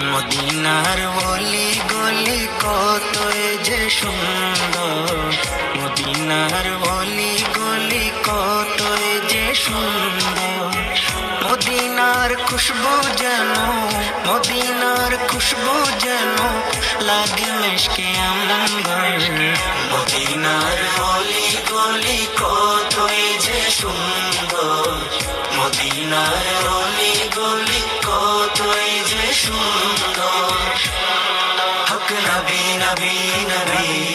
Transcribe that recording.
মদিনার অলি গলি কতই যে সুন্দর, মদিনার অলি গলি কতই যে সুন্দর। মদিনার খুশবু যেন, মদিনার খুশবু যেন লাগে মিশকে আম্বর। মদিনার অলি গলি কতই যে সুন্দর, মদিনার অলি গলি কতই যে সুন্দর। হক নবী নবী নবী